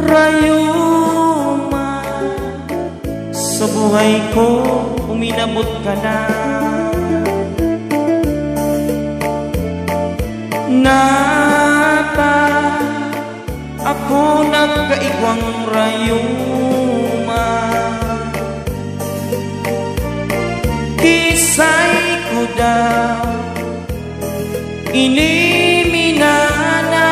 Rayuma, sa buhay ko uminabot ka na. Nata ako nagkaigwang rayuma, kisay ko daw iniminana,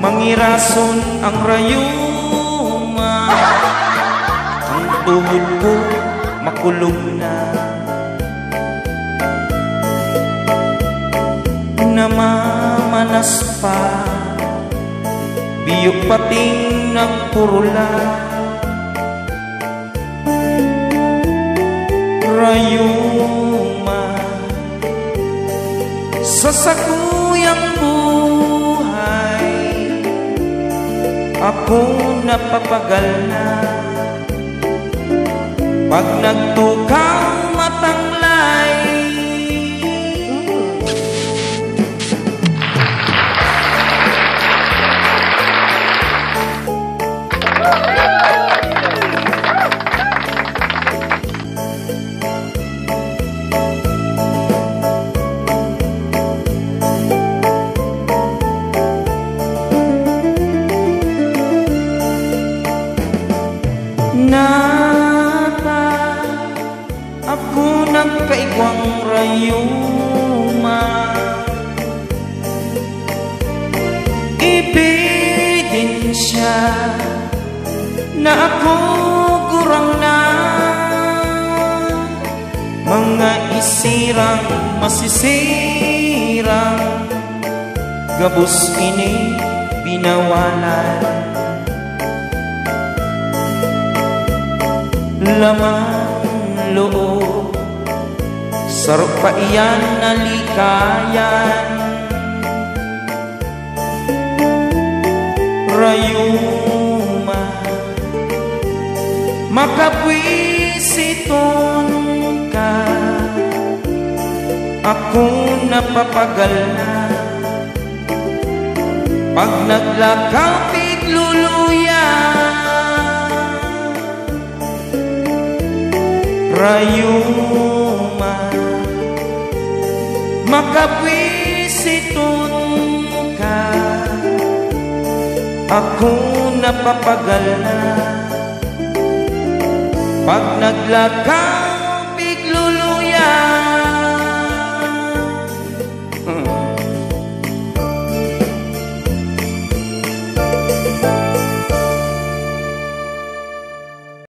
mangirason ang rayuma, ang tuhod ko makulong na. Namamanas pa, biyok pating nagpurula. Rayuma, sa sakuyang buhay ako napapagal na. Pag nagtukang matanglay, nata ako nagkaigwang rayuma, ebidensya na ako gurang na. Mga isirang masisirang gabos ini binawalan. Lamang loob, sarap pa iyan nalikayan. Rayuma, makapwisiton ka, ako napapagal na. Pag naglakaw pigluluya, rayuma, makapwisiton ka, ako napapagal na. Pag naglakaw